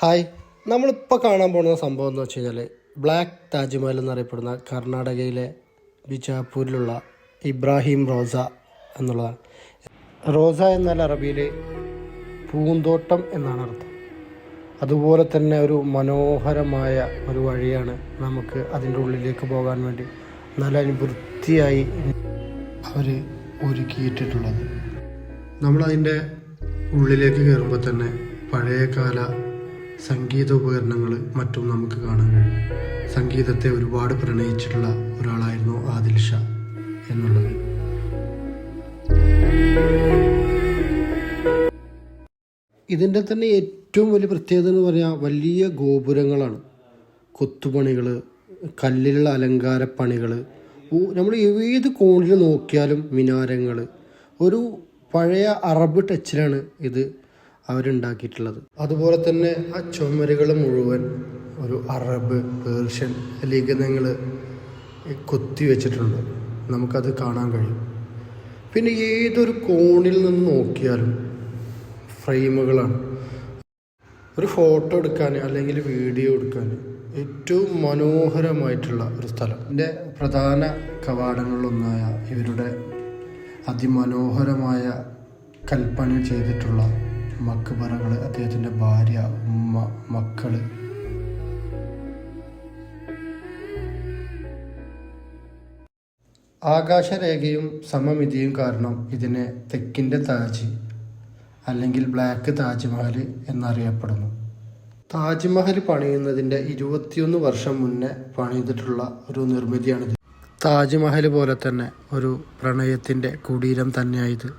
Hi, നമ്മളിപ്പോൾ കാണാൻ പോകുന്ന സംഭവം എന്ന് വെച്ച് കഴിഞ്ഞാൽ ബ്ലാക്ക് താജ്മഹൽ എന്നറിയപ്പെടുന്ന കർണാടകയിലെ ബിജാപൂരിലുള്ള ഇബ്രാഹിം റോസ എന്നുള്ളതാണ്. റോസ എന്നാൽ അറബിയിൽ പൂന്തോട്ടം എന്നാണ് അർത്ഥം. അതുപോലെ തന്നെ ഒരു മനോഹരമായ ഒരു വഴിയാണ് നമുക്ക് അതിൻ്റെ ഉള്ളിലേക്ക് പോകാൻ വേണ്ടി നല്ല വൃത്തിയായി അവർ ഒരുക്കിയിട്ടിട്ടുള്ളത്. നമ്മളതിൻ്റെ ഉള്ളിലേക്ക് കയറുമ്പോൾ തന്നെ പഴയകാല സംഗീത ഉപകരണങ്ങൾ മറ്റും നമുക്ക് കാണാൻ കഴിയും. സംഗീതത്തെ ഒരുപാട് പ്രണയിച്ചിട്ടുള്ള ഒരാളായിരുന്നു ആദിൽ ഷാ എന്നുള്ളത്. ഇതിൻ്റെ തന്നെ ഏറ്റവും വലിയ പ്രത്യേകത എന്ന് പറഞ്ഞാൽ വലിയ ഗോപുരങ്ങളാണ്, കൊത്തുപണികൾ, കല്ലിലുള്ള അലങ്കാരപ്പണികൾ. നമ്മൾ ഏത് കോണിൽ നോക്കിയാലും മിനാരങ്ങൾ, ഒരു പഴയ അറബ് ടച്ചിലാണ് ഇത് അവരുണ്ടാക്കിയിട്ടുള്ളത്. അതുപോലെ തന്നെ ആ ചുമരുകൾ മുഴുവൻ ഒരു അറബ്, പേർഷ്യൻ ലിഖിതങ്ങൾ കൊത്തി വെച്ചിട്ടുണ്ട്. നമുക്കത് കാണാൻ കഴിയും. പിന്നെ ഏതൊരു കോണിൽ നിന്ന് നോക്കിയാലും ഫ്രെയിമുകളാണ്. ഒരു ഫോട്ടോ എടുക്കാൻ അല്ലെങ്കിൽ വീഡിയോ എടുക്കാൻ ഏറ്റവും മനോഹരമായിട്ടുള്ള ഒരു സ്ഥലം. ഇതിൻ്റെ പ്രധാന കവാടങ്ങളിലൊന്നായ ഇവരുടെ അതിമനോഹരമായ കൽപ്പന ചെയ്തിട്ടുള്ള മക്ബറകൾ, അദ്ദേഹത്തിൻ്റെ ഭാര്യ, ഉമ്മ, മക്കൾ. ആകാശരേഖയും സമമിതിയും കാരണം ഇതിനെ തെക്കിൻ്റെ താജ് അല്ലെങ്കിൽ ബ്ലാക്ക് താജ്മഹൽ എന്നറിയപ്പെടുന്നു. താജ്മഹൽ പണിയുന്നതിൻ്റെ 21 വർഷം മുന്നേ പണിതിട്ടുള്ള ഒരു നിർമ്മിതിയാണിത്. താജ്മഹൽ പോലെ തന്നെ ഒരു പ്രണയത്തിൻ്റെ കുടീരം തന്നെയായത്.